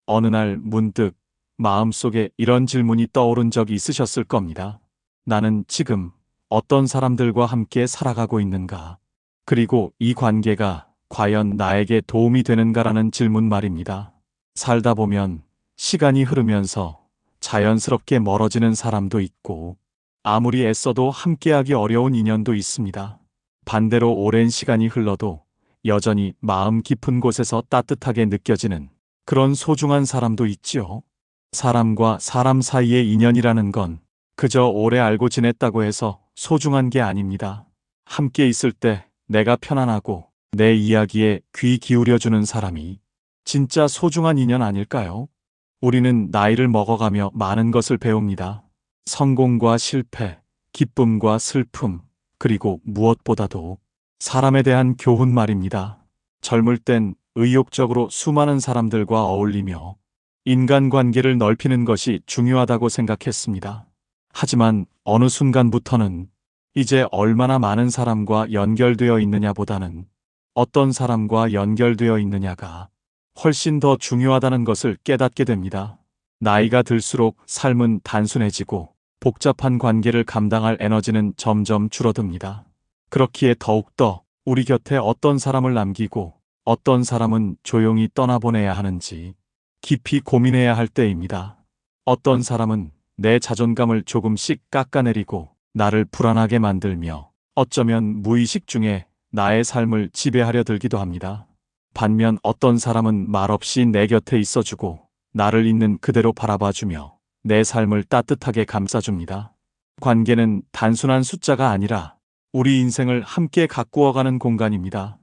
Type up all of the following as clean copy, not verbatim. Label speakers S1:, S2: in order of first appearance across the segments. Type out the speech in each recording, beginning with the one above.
S1: 어느 날 문득 마음속에 이런 질문이 떠오른 적이 있으셨을 겁니다. 나는 지금 어떤 사람들과 함께 살아가고 있는가? 그리고 이 관계가 과연 나에게 도움이 되는가라는 질문 말입니다. 살다 보면 시간이 흐르면서 자연스럽게 멀어지는 사람도 있고, 아무리 애써도 함께하기 어려운 인연도 있습니다. 반대로 오랜 시간이 흘러도 여전히 마음 깊은 곳에서 따뜻하게 느껴지는 그런 소중한 사람도 있지요. 사람과 사람 사이의 인연이라는 건 그저 오래 알고 지냈다고 해서 소중한 게 아닙니다. 함께 있을 때 내가 편안하고 내 이야기에 귀 기울여주는 사람이 진짜 소중한 인연 아닐까요? 우리는 나이를 먹어가며 많은 것을 배웁니다. 성공과 실패, 기쁨과 슬픔, 그리고 무엇보다도 사람에 대한 교훈 말입니다. 젊을 땐 의욕적으로 수많은 사람들과 어울리며 인간관계를 넓히는 것이 중요하다고 생각했습니다. 하지만 어느 순간부터는 이제 얼마나 많은 사람과 연결되어 있느냐보다는 어떤 사람과 연결되어 있느냐가 훨씬 더 중요하다는 것을 깨닫게 됩니다. 나이가 들수록 삶은 단순해지고 복잡한 관계를 감당할 에너지는 점점 줄어듭니다. 그렇기에 더욱더 우리 곁에 어떤 사람을 남기고 어떤 사람은 조용히 떠나보내야 하는지 깊이 고민해야 할 때입니다. 어떤 사람은 내 자존감을 조금씩 깎아내리고 나를 불안하게 만들며 어쩌면 무의식 중에 나의 삶을 지배하려 들기도 합니다. 반면 어떤 사람은 말없이 내 곁에 있어주고 나를 있는 그대로 바라봐주며 내 삶을 따뜻하게 감싸줍니다. 관계는 단순한 숫자가 아니라 우리 인생을 함께 가꾸어가는 공간입니다.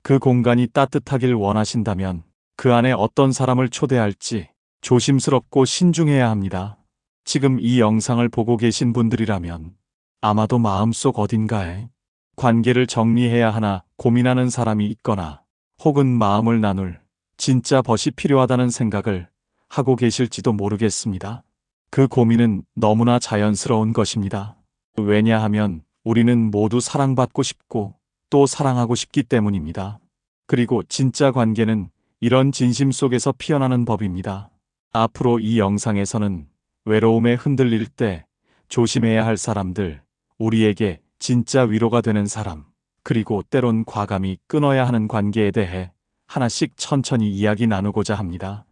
S1: 그 공간이 따뜻하길 원하신다면 그 안에 어떤 사람을 초대할지 조심스럽고 신중해야 합니다. 지금 이 영상을 보고 계신 분들이라면 아마도 마음속 어딘가에 관계를 정리해야 하나 고민하는 사람이 있거나 혹은 마음을 나눌 진짜 벗이 필요하다는 생각을 하고 계실지도 모르겠습니다. 그 고민은 너무나 자연스러운 것입니다. 왜냐하면 우리는 모두 사랑받고 싶고 또 사랑하고 싶기 때문입니다. 그리고 진짜 관계는 이런 진심 속에서 피어나는 법입니다. 앞으로 이 영상에서는 외로움에 흔들릴 때 조심해야 할 사람들, 우리에게 진짜 위로가 되는 사람, 그리고 때론 과감히 끊어야 하는 관계에 대해 하나씩 천천히 이야기 나누고자 합니다.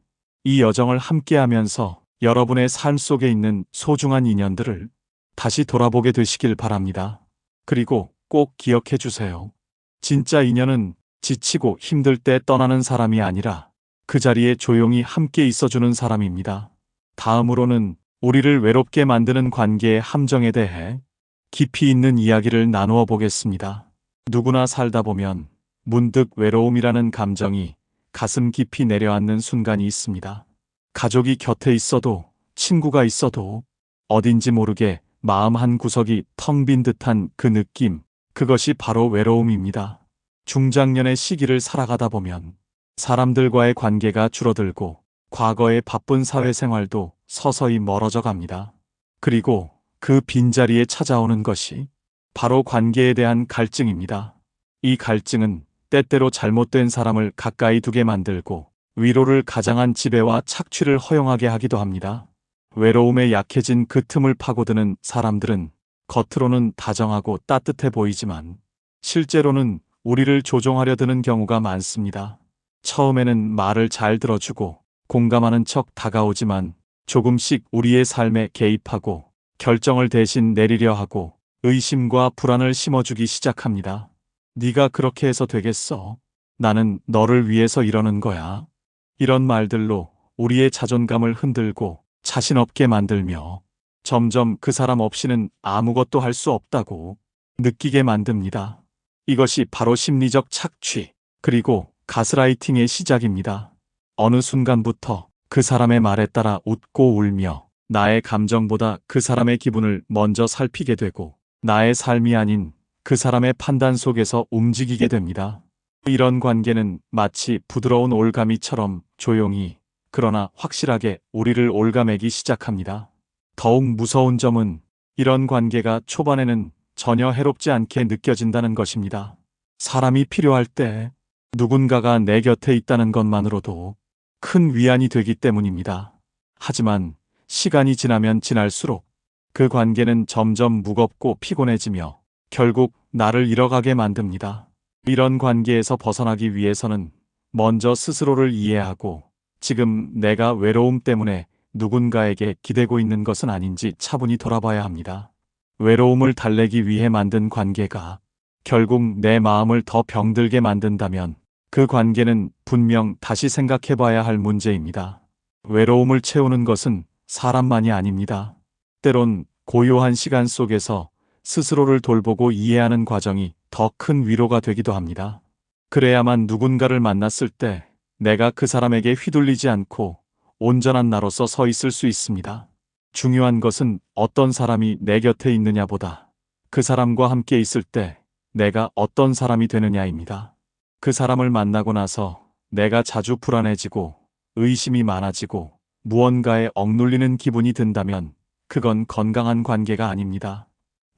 S1: 이 여정을 함께하면서 여러분의 삶 속에 있는 소중한 인연들을 다시 돌아보게 되시길 바랍니다. 그리고 꼭 기억해 주세요. 진짜 인연은 지치고 힘들 때 떠나는 사람이 아니라 그 자리에 조용히 함께 있어주는 사람입니다. 다음으로는 우리를 외롭게 만드는 관계의 함정에 대해 깊이 있는 이야기를 나누어 보겠습니다. 누구나 살다 보면 문득 외로움이라는 감정이 가슴 깊이 내려앉는 순간이 있습니다. 가족이 곁에 있어도, 친구가 있어도 어딘지 모르게 마음 한 구석이 텅 빈 듯한 그 느낌, 그것이 바로 외로움입니다. 중장년의 시기를 살아가다 보면 사람들과의 관계가 줄어들고 과거의 바쁜 사회생활도 서서히 멀어져 갑니다. 그리고 그 빈자리에 찾아오는 것이 바로 관계에 대한 갈증입니다. 이 갈증은 때때로 잘못된 사람을 가까이 두게 만들고 위로를 가장한 지배와 착취를 허용하게 하기도 합니다. 외로움에 약해진 그 틈을 파고드는 사람들은 겉으로는 다정하고 따뜻해 보이지만 실제로는 우리를 조종하려 드는 경우가 많습니다. 처음에는 말을 잘 들어주고 공감하는 척 다가오지만 조금씩 우리의 삶에 개입하고 결정을 대신 내리려 하고 의심과 불안을 심어주기 시작합니다. 네가 그렇게 해서 되겠어? 나는 너를 위해서 이러는 거야. 이런 말들로 우리의 자존감을 흔들고 자신 없게 만들며 점점 그 사람 없이는 아무것도 할 수 없다고 느끼게 만듭니다. 이것이 바로 심리적 착취, 그리고 가스라이팅의 시작입니다. 어느 순간부터 그 사람의 말에 따라 웃고 울며 나의 감정보다 그 사람의 기분을 먼저 살피게 되고 나의 삶이 아닌 그 사람의 판단 속에서 움직이게 됩니다. 이런 관계는 마치 부드러운 올가미처럼 조용히 그러나 확실하게 우리를 올가매기 시작합니다. 더욱 무서운 점은 이런 관계가 초반에는 전혀 해롭지 않게 느껴진다는 것입니다. 사람이 필요할 때 누군가가 내 곁에 있다는 것만으로도 큰 위안이 되기 때문입니다. 하지만 시간이 지나면 지날수록 그 관계는 점점 무겁고 피곤해지며 결국 나를 잃어가게 만듭니다. 이런 관계에서 벗어나기 위해서는 먼저 스스로를 이해하고 지금 내가 외로움 때문에 누군가에게 기대고 있는 것은 아닌지 차분히 돌아봐야 합니다. 외로움을 달래기 위해 만든 관계가 결국 내 마음을 더 병들게 만든다면 그 관계는 분명 다시 생각해 봐야 할 문제입니다. 외로움을 채우는 것은 사람만이 아닙니다. 때론 고요한 시간 속에서 스스로를 돌보고 이해하는 과정이 더 큰 위로가 되기도 합니다. 그래야만 누군가를 만났을 때 내가 그 사람에게 휘둘리지 않고 온전한 나로서 서 있을 수 있습니다. 중요한 것은 어떤 사람이 내 곁에 있느냐보다 그 사람과 함께 있을 때 내가 어떤 사람이 되느냐입니다. 그 사람을 만나고 나서 내가 자주 불안해지고 의심이 많아지고 무언가에 억눌리는 기분이 든다면 그건 건강한 관계가 아닙니다.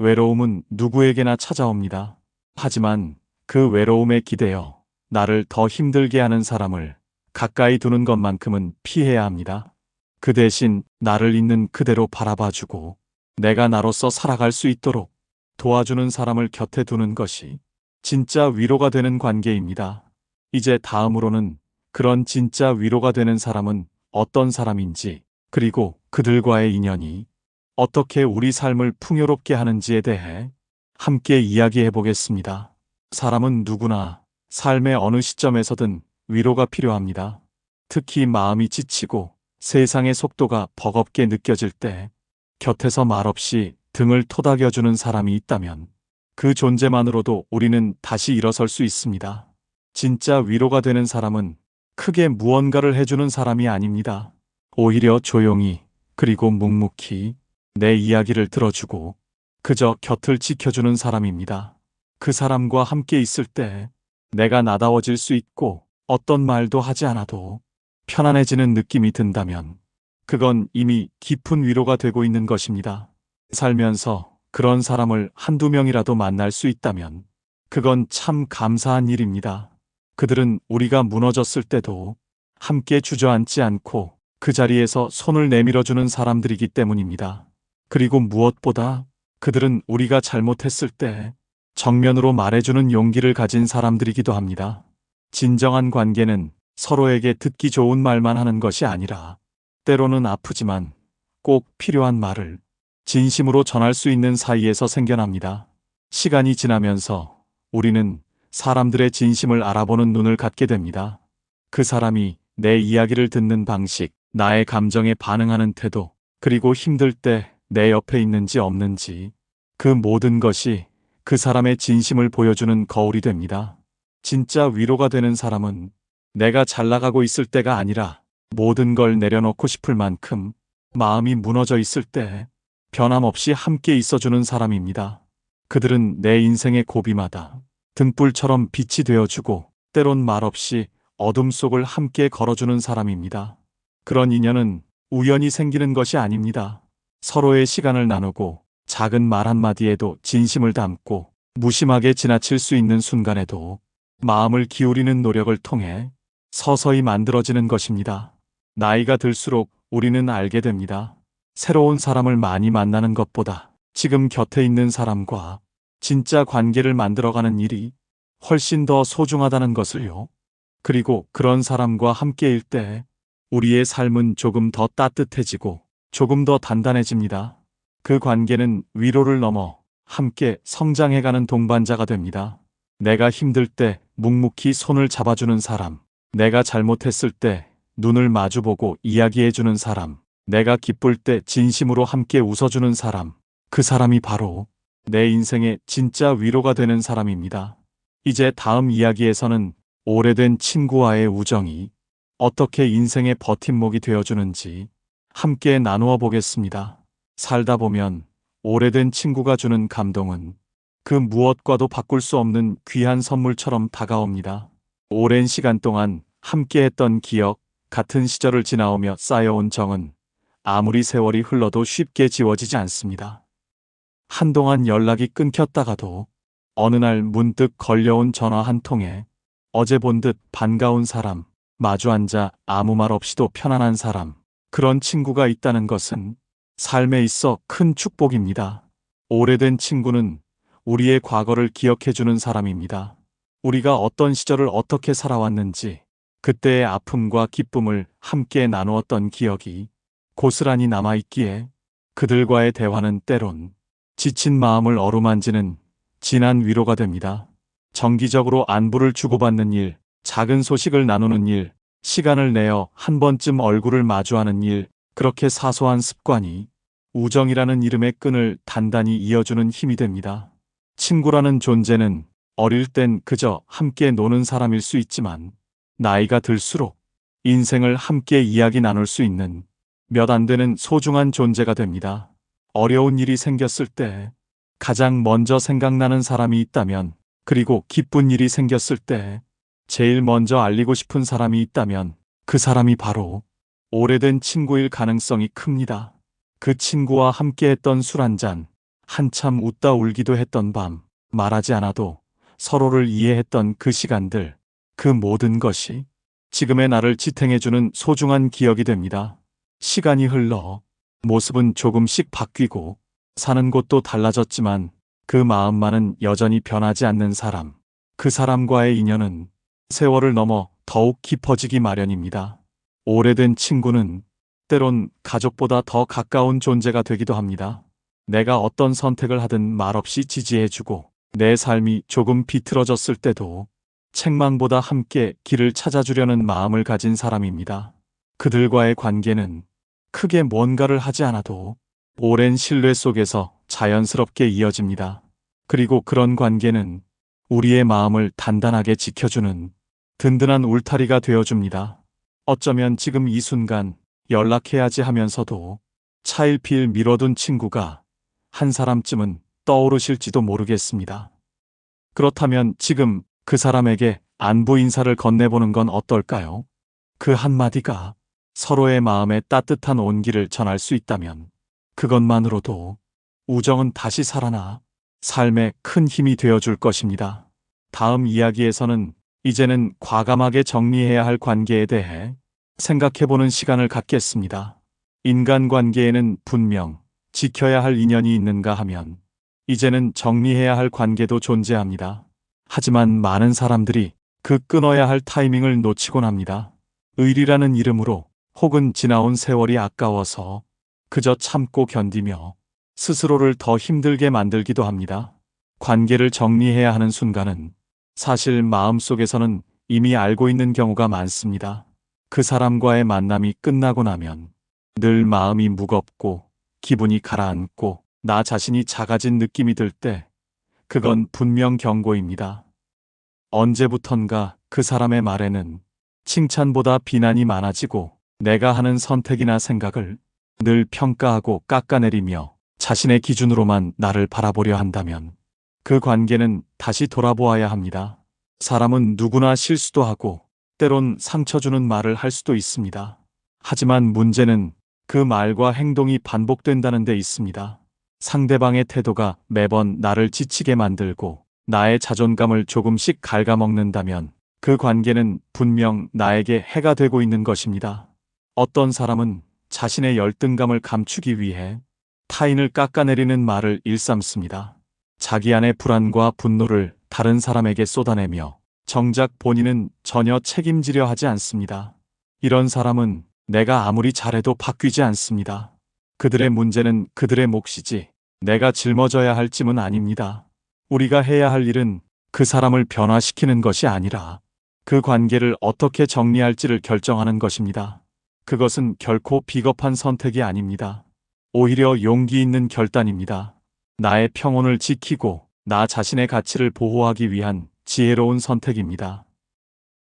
S1: 외로움은 누구에게나 찾아옵니다. 하지만 그 외로움에 기대어 나를 더 힘들게 하는 사람을 가까이 두는 것만큼은 피해야 합니다. 그 대신 나를 있는 그대로 바라봐주고 내가 나로서 살아갈 수 있도록 도와주는 사람을 곁에 두는 것이 진짜 위로가 되는 관계입니다. 이제 다음으로는 그런 진짜 위로가 되는 사람은 어떤 사람인지, 그리고 그들과의 인연이 어떻게 우리 삶을 풍요롭게 하는지에 대해 함께 이야기해 보겠습니다. 사람은 누구나 삶의 어느 시점에서든 위로가 필요합니다. 특히 마음이 지치고 세상의 속도가 버겁게 느껴질 때 곁에서 말없이 등을 토닥여주는 사람이 있다면 그 존재만으로도 우리는 다시 일어설 수 있습니다. 진짜 위로가 되는 사람은 크게 무언가를 해주는 사람이 아닙니다. 오히려 조용히 그리고 묵묵히 내 이야기를 들어주고 그저 곁을 지켜주는 사람입니다. 그 사람과 함께 있을 때 내가 나다워질 수 있고 어떤 말도 하지 않아도 편안해지는 느낌이 든다면 그건 이미 깊은 위로가 되고 있는 것입니다. 살면서 그런 사람을 한두 명이라도 만날 수 있다면 그건 참 감사한 일입니다. 그들은 우리가 무너졌을 때도 함께 주저앉지 않고 그 자리에서 손을 내밀어주는 사람들이기 때문입니다. 그리고 무엇보다 그들은 우리가 잘못했을 때 정면으로 말해주는 용기를 가진 사람들이기도 합니다. 진정한 관계는 서로에게 듣기 좋은 말만 하는 것이 아니라 때로는 아프지만 꼭 필요한 말을 진심으로 전할 수 있는 사이에서 생겨납니다. 시간이 지나면서 우리는 사람들의 진심을 알아보는 눈을 갖게 됩니다. 그 사람이 내 이야기를 듣는 방식, 나의 감정에 반응하는 태도, 그리고 힘들 때 내 옆에 있는지 없는지, 그 모든 것이 그 사람의 진심을 보여주는 거울이 됩니다. 진짜 위로가 되는 사람은 내가 잘 나가고 있을 때가 아니라 모든 걸 내려놓고 싶을 만큼 마음이 무너져 있을 때 변함없이 함께 있어주는 사람입니다. 그들은 내 인생의 고비마다 등불처럼 빛이 되어주고 때론 말없이 어둠 속을 함께 걸어주는 사람입니다. 그런 인연은 우연히 생기는 것이 아닙니다. 서로의 시간을 나누고 작은 말 한마디에도 진심을 담고 무심하게 지나칠 수 있는 순간에도 마음을 기울이는 노력을 통해 서서히 만들어지는 것입니다. 나이가 들수록 우리는 알게 됩니다. 새로운 사람을 많이 만나는 것보다 지금 곁에 있는 사람과 진짜 관계를 만들어가는 일이 훨씬 더 소중하다는 것을요. 그리고 그런 사람과 함께일 때 우리의 삶은 조금 더 따뜻해지고 조금 더 단단해집니다. 그 관계는 위로를 넘어 함께 성장해가는 동반자가 됩니다. 내가 힘들 때 묵묵히 손을 잡아주는 사람, 내가 잘못했을 때 눈을 마주보고 이야기해주는 사람, 내가 기쁠 때 진심으로 함께 웃어주는 사람, 그 사람이 바로 내 인생의 진짜 위로가 되는 사람입니다. 이제 다음 이야기에서는 오래된 친구와의 우정이 어떻게 인생의 버팀목이 되어주는지 함께 나누어 보겠습니다. 살다 보면 오래된 친구가 주는 감동은 그 무엇과도 바꿀 수 없는 귀한 선물처럼 다가옵니다. 오랜 시간 동안 함께했던 기억, 같은 시절을 지나오며 쌓여온 정은 아무리 세월이 흘러도 쉽게 지워지지 않습니다. 한동안 연락이 끊겼다가도 어느 날 문득 걸려온 전화 한 통에 어제 본 듯 반가운 사람, 마주 앉아 아무 말 없이도 편안한 사람, 그런 친구가 있다는 것은 삶에 있어 큰 축복입니다. 오래된 친구는 우리의 과거를 기억해주는 사람입니다. 우리가 어떤 시절을 어떻게 살아왔는지, 그때의 아픔과 기쁨을 함께 나누었던 기억이 고스란히 남아있기에 그들과의 대화는 때론 지친 마음을 어루만지는 진한 위로가 됩니다. 정기적으로 안부를 주고받는 일, 작은 소식을 나누는 일, 시간을 내어 한 번쯤 얼굴을 마주하는 일, 그렇게 사소한 습관이 우정이라는 이름의 끈을 단단히 이어주는 힘이 됩니다. 친구라는 존재는 어릴 땐 그저 함께 노는 사람일 수 있지만 나이가 들수록 인생을 함께 이야기 나눌 수 있는 몇 안 되는 소중한 존재가 됩니다. 어려운 일이 생겼을 때 가장 먼저 생각나는 사람이 있다면, 그리고 기쁜 일이 생겼을 때 제일 먼저 알리고 싶은 사람이 있다면 그 사람이 바로 오래된 친구일 가능성이 큽니다. 그 친구와 함께 했던 술 한 잔, 한참 웃다 울기도 했던 밤, 말하지 않아도 서로를 이해했던 그 시간들, 그 모든 것이 지금의 나를 지탱해주는 소중한 기억이 됩니다. 시간이 흘러 모습은 조금씩 바뀌고 사는 곳도 달라졌지만 그 마음만은 여전히 변하지 않는 사람, 그 사람과의 인연은 세월을 넘어 더욱 깊어지기 마련입니다. 오래된 친구는 때론 가족보다 더 가까운 존재가 되기도 합니다. 내가 어떤 선택을 하든 말없이 지지해주고 내 삶이 조금 비틀어졌을 때도 책망보다 함께 길을 찾아주려는 마음을 가진 사람입니다. 그들과의 관계는 크게 뭔가를 하지 않아도 오랜 신뢰 속에서 자연스럽게 이어집니다. 그리고 그런 관계는 우리의 마음을 단단하게 지켜주는 든든한 울타리가 되어줍니다. 어쩌면 지금 이 순간 연락해야지 하면서도 차일피일 미뤄둔 친구가 한 사람쯤은 떠오르실지도 모르겠습니다. 그렇다면 지금 그 사람에게 안부 인사를 건네보는 건 어떨까요? 그 한마디가 서로의 마음에 따뜻한 온기를 전할 수 있다면 그것만으로도 우정은 다시 살아나 삶에 큰 힘이 되어줄 것입니다. 다음 이야기에서는 이제는 과감하게 정리해야 할 관계에 대해 생각해보는 시간을 갖겠습니다. 인간관계에는 분명 지켜야 할 인연이 있는가 하면 이제는 정리해야 할 관계도 존재합니다. 하지만 많은 사람들이 그 끊어야 할 타이밍을 놓치곤 합니다. 의리라는 이름으로, 혹은 지나온 세월이 아까워서 그저 참고 견디며 스스로를 더 힘들게 만들기도 합니다. 관계를 정리해야 하는 순간은 사실 마음속에서는 이미 알고 있는 경우가 많습니다. 그 사람과의 만남이 끝나고 나면 늘 마음이 무겁고 기분이 가라앉고 나 자신이 작아진 느낌이 들 때 그건 분명 경고입니다. 언제부턴가 그 사람의 말에는 칭찬보다 비난이 많아지고 내가 하는 선택이나 생각을 늘 평가하고 깎아내리며 자신의 기준으로만 나를 바라보려 한다면 그 관계는 다시 돌아보아야 합니다. 사람은 누구나 실수도 하고 때론 상처 주는 말을 할 수도 있습니다. 하지만 문제는 그 말과 행동이 반복된다는 데 있습니다. 상대방의 태도가 매번 나를 지치게 만들고 나의 자존감을 조금씩 갉아먹는다면 그 관계는 분명 나에게 해가 되고 있는 것입니다. 어떤 사람은 자신의 열등감을 감추기 위해 타인을 깎아내리는 말을 일삼습니다. 자기 안의 불안과 분노를 다른 사람에게 쏟아내며 정작 본인은 전혀 책임지려 하지 않습니다. 이런 사람은 내가 아무리 잘해도 바뀌지 않습니다. 그들의 문제는 그들의 몫이지 내가 짊어져야 할 짐은 아닙니다. 우리가 해야 할 일은 그 사람을 변화시키는 것이 아니라 그 관계를 어떻게 정리할지를 결정하는 것입니다. 그것은 결코 비겁한 선택이 아닙니다. 오히려 용기 있는 결단입니다. 나의 평온을 지키고 나 자신의 가치를 보호하기 위한 지혜로운 선택입니다.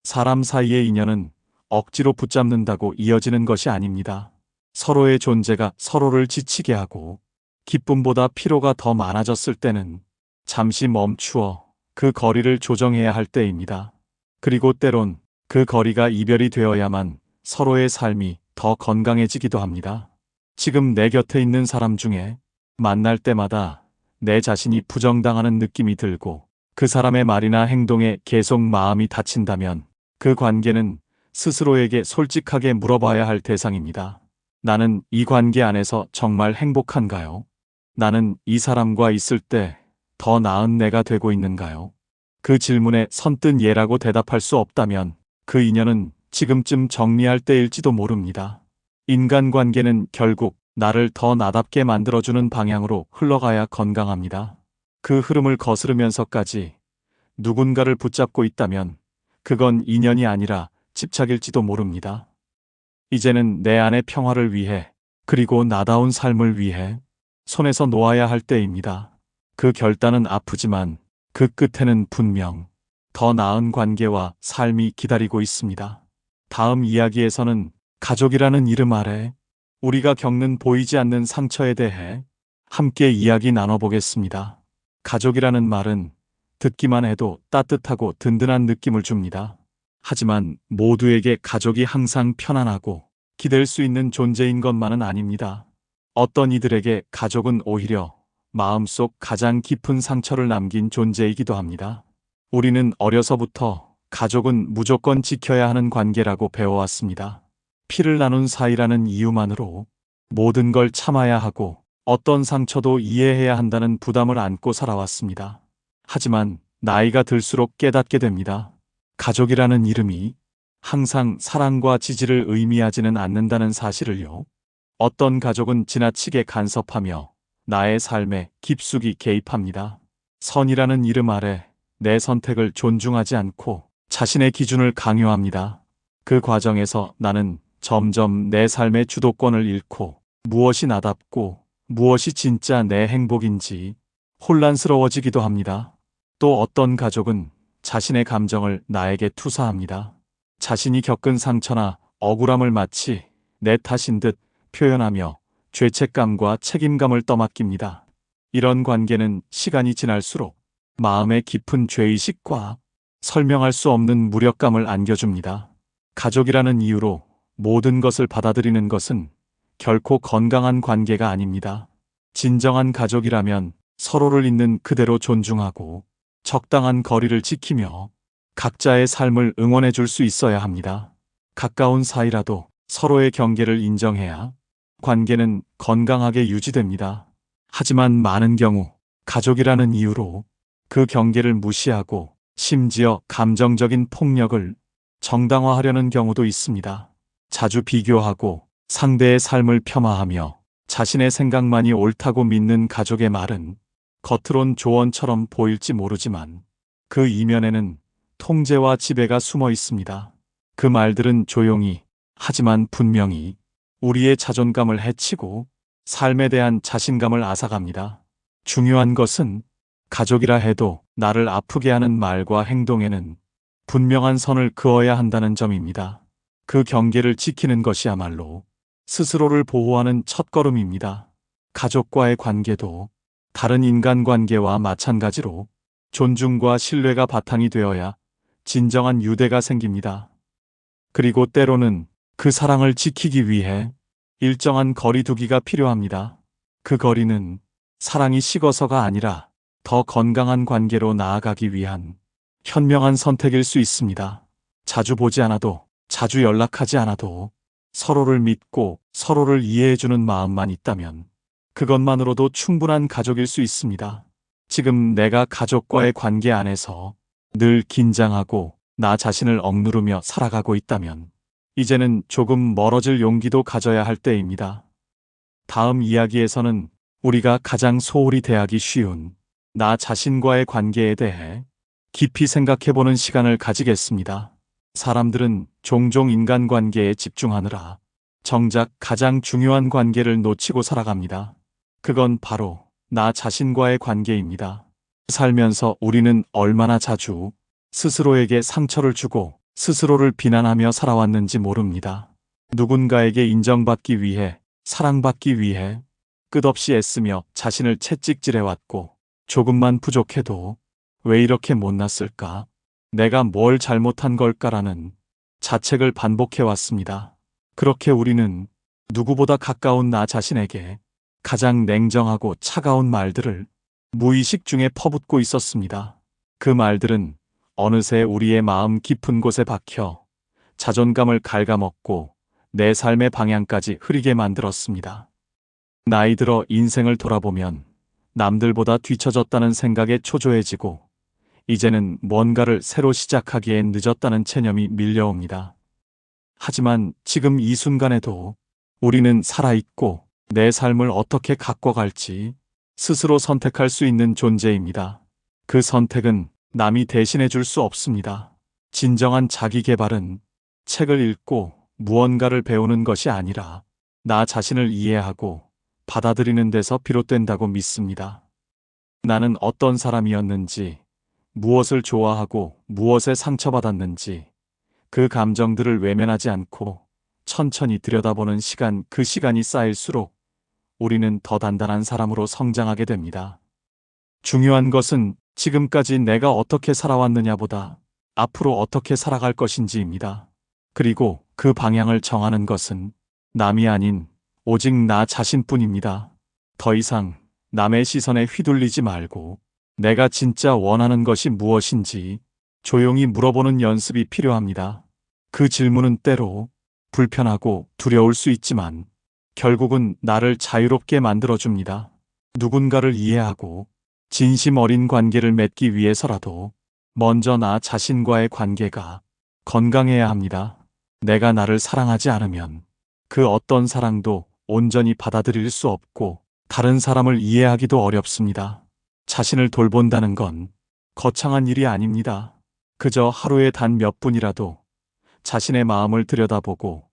S1: 사람 사이의 인연은 억지로 붙잡는다고 이어지는 것이 아닙니다. 서로의 존재가 서로를 지치게 하고 기쁨보다 피로가 더 많아졌을 때는 잠시 멈추어 그 거리를 조정해야 할 때입니다. 그리고 때론 그 거리가 이별이 되어야만 서로의 삶이 더 건강해지기도 합니다. 지금 내 곁에 있는 사람 중에 만날 때마다 내 자신이 부정당하는 느낌이 들고 그 사람의 말이나 행동에 계속 마음이 다친다면 그 관계는 스스로에게 솔직하게 물어봐야 할 대상입니다. 나는 이 관계 안에서 정말 행복한가요? 나는 이 사람과 있을 때 더 나은 내가 되고 있는가요? 그 질문에 선뜻 예라고 대답할 수 없다면 그 인연은 지금쯤 정리할 때일지도 모릅니다. 인간관계는 결국 나를 더 나답게 만들어주는 방향으로 흘러가야 건강합니다. 그 흐름을 거스르면서까지 누군가를 붙잡고 있다면 그건 인연이 아니라 집착일지도 모릅니다. 이제는 내 안의 평화를 위해, 그리고 나다운 삶을 위해 손에서 놓아야 할 때입니다. 그 결단은 아프지만 그 끝에는 분명 더 나은 관계와 삶이 기다리고 있습니다. 다음 이야기에서는 가족이라는 이름 아래 우리가 겪는 보이지 않는 상처에 대해 함께 이야기 나눠보겠습니다. 가족이라는 말은 듣기만 해도 따뜻하고 든든한 느낌을 줍니다. 하지만 모두에게 가족이 항상 편안하고 기댈 수 있는 존재인 것만은 아닙니다. 어떤 이들에게 가족은 오히려 마음속 가장 깊은 상처를 남긴 존재이기도 합니다. 우리는 어려서부터 가족은 무조건 지켜야 하는 관계라고 배워왔습니다. 피를 나눈 사이라는 이유만으로 모든 걸 참아야 하고 어떤 상처도 이해해야 한다는 부담을 안고 살아왔습니다. 하지만 나이가 들수록 깨닫게 됩니다. 가족이라는 이름이 항상 사랑과 지지를 의미하지는 않는다는 사실을요. 어떤 가족은 지나치게 간섭하며 나의 삶에 깊숙이 개입합니다. 선이라는 이름 아래 내 선택을 존중하지 않고 자신의 기준을 강요합니다. 그 과정에서 나는 점점 내 삶의 주도권을 잃고 무엇이 나답고 무엇이 진짜 내 행복인지 혼란스러워지기도 합니다. 또 어떤 가족은 자신의 감정을 나에게 투사합니다. 자신이 겪은 상처나 억울함을 마치 내 탓인 듯 표현하며 죄책감과 책임감을 떠맡깁니다. 이런 관계는 시간이 지날수록 마음의 깊은 죄의식과 설명할 수 없는 무력감을 안겨줍니다. 가족이라는 이유로 모든 것을 받아들이는 것은 결코 건강한 관계가 아닙니다. 진정한 가족이라면 서로를 있는 그대로 존중하고 적당한 거리를 지키며 각자의 삶을 응원해 줄 수 있어야 합니다. 가까운 사이라도 서로의 경계를 인정해야 관계는 건강하게 유지됩니다. 하지만 많은 경우 가족이라는 이유로 그 경계를 무시하고 심지어 감정적인 폭력을 정당화하려는 경우도 있습니다. 자주 비교하고 상대의 삶을 폄하하며 자신의 생각만이 옳다고 믿는 가족의 말은 겉으론 조언처럼 보일지 모르지만 그 이면에는 통제와 지배가 숨어 있습니다. 그 말들은 조용히 하지만 분명히 우리의 자존감을 해치고 삶에 대한 자신감을 앗아갑니다. 중요한 것은 가족이라 해도 나를 아프게 하는 말과 행동에는 분명한 선을 그어야 한다는 점입니다. 그 경계를 지키는 것이야말로 스스로를 보호하는 첫걸음입니다. 가족과의 관계도 다른 인간관계와 마찬가지로 존중과 신뢰가 바탕이 되어야 진정한 유대가 생깁니다. 그리고 때로는 그 사랑을 지키기 위해 일정한 거리 두기가 필요합니다. 그 거리는 사랑이 식어서가 아니라 더 건강한 관계로 나아가기 위한 현명한 선택일 수 있습니다. 자주 보지 않아도, 자주 연락하지 않아도 서로를 믿고 서로를 이해해주는 마음만 있다면 그것만으로도 충분한 가족일 수 있습니다. 지금 내가 가족과의 관계 안에서 늘 긴장하고 나 자신을 억누르며 살아가고 있다면 이제는 조금 멀어질 용기도 가져야 할 때입니다. 다음 이야기에서는 우리가 가장 소홀히 대하기 쉬운 나 자신과의 관계에 대해 깊이 생각해보는 시간을 가지겠습니다. 사람들은 종종 인간관계에 집중하느라 정작 가장 중요한 관계를 놓치고 살아갑니다. 그건 바로 나 자신과의 관계입니다. 살면서 우리는 얼마나 자주 스스로에게 상처를 주고 스스로를 비난하며 살아왔는지 모릅니다. 누군가에게 인정받기 위해, 사랑받기 위해 끝없이 애쓰며 자신을 채찍질해왔고 조금만 부족해도 왜 이렇게 못났을까? 내가 뭘 잘못한 걸까라는 자책을 반복해왔습니다. 그렇게 우리는 누구보다 가까운 나 자신에게 가장 냉정하고 차가운 말들을 무의식 중에 퍼붓고 있었습니다. 그 말들은 어느새 우리의 마음 깊은 곳에 박혀 자존감을 갉아먹고 내 삶의 방향까지 흐리게 만들었습니다. 나이 들어 인생을 돌아보면 남들보다 뒤처졌다는 생각에 초조해지고 이제는 뭔가를 새로 시작하기엔 늦었다는 체념이 밀려옵니다. 하지만 지금 이 순간에도 우리는 살아있고 내 삶을 어떻게 가꿔갈지 스스로 선택할 수 있는 존재입니다. 그 선택은 남이 대신해 줄 수 없습니다. 진정한 자기 개발은 책을 읽고 무언가를 배우는 것이 아니라 나 자신을 이해하고 받아들이는 데서 비롯된다고 믿습니다. 나는 어떤 사람이었는지, 무엇을 좋아하고 무엇에 상처받았는지 그 감정들을 외면하지 않고 천천히 들여다보는 시간, 그 시간이 쌓일수록 우리는 더 단단한 사람으로 성장하게 됩니다. 중요한 것은 지금까지 내가 어떻게 살아왔느냐보다 앞으로 어떻게 살아갈 것인지입니다. 그리고 그 방향을 정하는 것은 남이 아닌 오직 나 자신뿐입니다. 더 이상 남의 시선에 휘둘리지 말고 내가 진짜 원하는 것이 무엇인지 조용히 물어보는 연습이 필요합니다. 그 질문은 때로 불편하고 두려울 수 있지만 결국은 나를 자유롭게 만들어줍니다. 누군가를 이해하고 진심 어린 관계를 맺기 위해서라도 먼저 나 자신과의 관계가 건강해야 합니다. 내가 나를 사랑하지 않으면 그 어떤 사랑도 온전히 받아들일 수 없고 다른 사람을 이해하기도 어렵습니다. 자신을 돌본다는 건 거창한 일이 아닙니다. 그저 하루에 단 몇 분이라도 자신의 마음을 들여다보고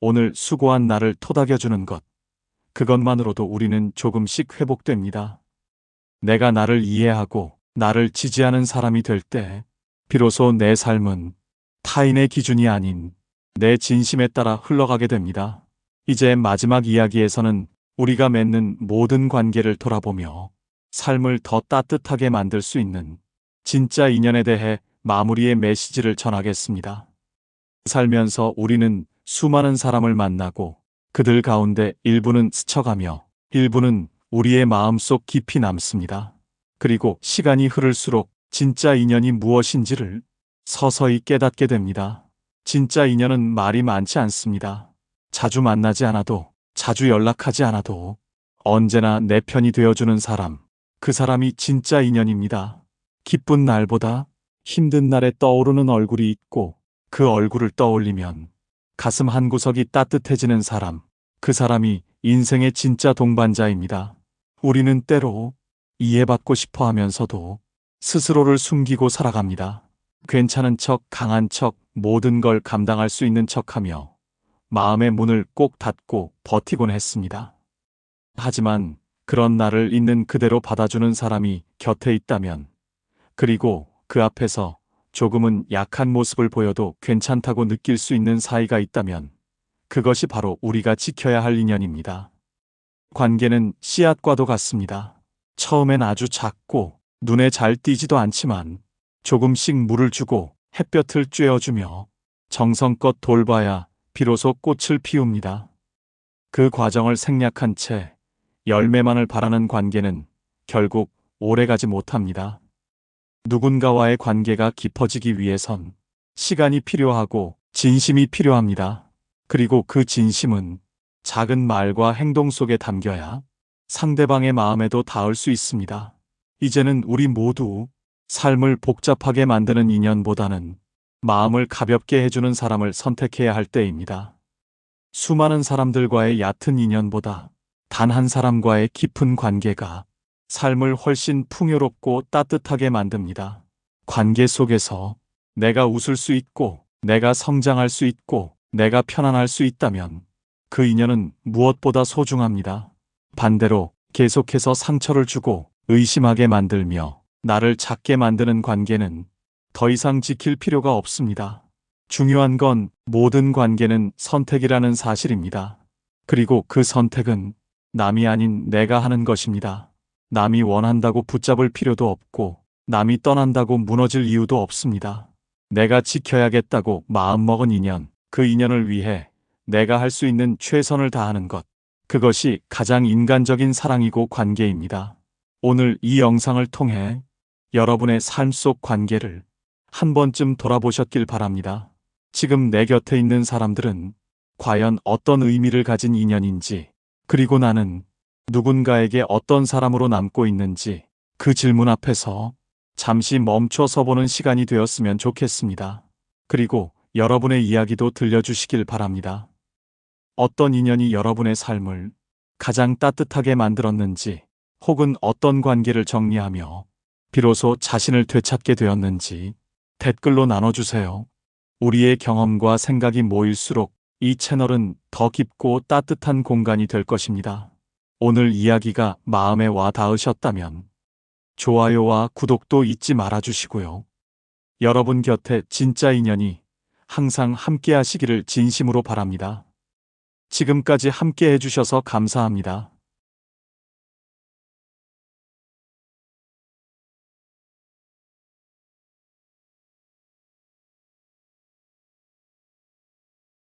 S1: 오늘 수고한 나를 토닥여주는 것, 그것만으로도 우리는 조금씩 회복됩니다. 내가 나를 이해하고 나를 지지하는 사람이 될 때 비로소 내 삶은 타인의 기준이 아닌 내 진심에 따라 흘러가게 됩니다. 이제 마지막 이야기에서는 우리가 맺는 모든 관계를 돌아보며 삶을 더 따뜻하게 만들 수 있는 진짜 인연에 대해 마무리의 메시지를 전하겠습니다. 살면서 우리는 수많은 사람을 만나고 그들 가운데 일부는 스쳐가며 일부는 우리의 마음속 깊이 남습니다. 그리고 시간이 흐를수록 진짜 인연이 무엇인지를 서서히 깨닫게 됩니다. 진짜 인연은 말이 많지 않습니다. 자주 만나지 않아도, 자주 연락하지 않아도 언제나 내 편이 되어주는 사람, 그 사람이 진짜 인연입니다. 기쁜 날보다 힘든 날에 떠오르는 얼굴이 있고 그 얼굴을 떠올리면 가슴 한구석이 따뜻해지는 사람, 그 사람이 인생의 진짜 동반자입니다. 우리는 때로 이해받고 싶어 하면서도 스스로를 숨기고 살아갑니다. 괜찮은 척, 강한 척, 모든 걸 감당할 수 있는 척하며 마음의 문을 꼭 닫고 버티곤 했습니다. 하지만 그런 나를 있는 그대로 받아주는 사람이 곁에 있다면, 그리고 그 앞에서 조금은 약한 모습을 보여도 괜찮다고 느낄 수 있는 사이가 있다면 그것이 바로 우리가 지켜야 할 인연입니다. 관계는 씨앗과도 같습니다. 처음엔 아주 작고 눈에 잘 띄지도 않지만 조금씩 물을 주고 햇볕을 쬐어주며 정성껏 돌봐야 비로소 꽃을 피웁니다. 그 과정을 생략한 채 열매만을 바라는 관계는 결국 오래가지 못합니다. 누군가와의 관계가 깊어지기 위해선 시간이 필요하고 진심이 필요합니다. 그리고 그 진심은 작은 말과 행동 속에 담겨야 상대방의 마음에도 닿을 수 있습니다. 이제는 우리 모두 삶을 복잡하게 만드는 인연보다는 마음을 가볍게 해주는 사람을 선택해야 할 때입니다. 수많은 사람들과의 얕은 인연보다 단 한 사람과의 깊은 관계가 삶을 훨씬 풍요롭고 따뜻하게 만듭니다. 관계 속에서 내가 웃을 수 있고, 내가 성장할 수 있고, 내가 편안할 수 있다면 그 인연은 무엇보다 소중합니다. 반대로 계속해서 상처를 주고 의심하게 만들며 나를 작게 만드는 관계는 더 이상 지킬 필요가 없습니다. 중요한 건 모든 관계는 선택이라는 사실입니다. 그리고 그 선택은 남이 아닌 내가 하는 것입니다. 남이 원한다고 붙잡을 필요도 없고 남이 떠난다고 무너질 이유도 없습니다. 내가 지켜야겠다고 마음먹은 인연, 그 인연을 위해 내가 할 수 있는 최선을 다하는 것, 그것이 가장 인간적인 사랑이고 관계입니다. 오늘 이 영상을 통해 여러분의 삶 속 관계를 한 번쯤 돌아보셨길 바랍니다. 지금 내 곁에 있는 사람들은 과연 어떤 의미를 가진 인연인지, 그리고 나는 누군가에게 어떤 사람으로 남고 있는지 그 질문 앞에서 잠시 멈춰 서보는 시간이 되었으면 좋겠습니다. 그리고 여러분의 이야기도 들려주시길 바랍니다. 어떤 인연이 여러분의 삶을 가장 따뜻하게 만들었는지, 혹은 어떤 관계를 정리하며 비로소 자신을 되찾게 되었는지 댓글로 나눠주세요. 우리의 경험과 생각이 모일수록 이 채널은 더 깊고 따뜻한 공간이 될 것입니다. 오늘 이야기가 마음에 와 닿으셨다면 좋아요와 구독도 잊지 말아주시고요. 여러분 곁에 진짜 인연이 항상 함께 하시기를 진심으로 바랍니다. 지금까지 함께 해주셔서 감사합니다.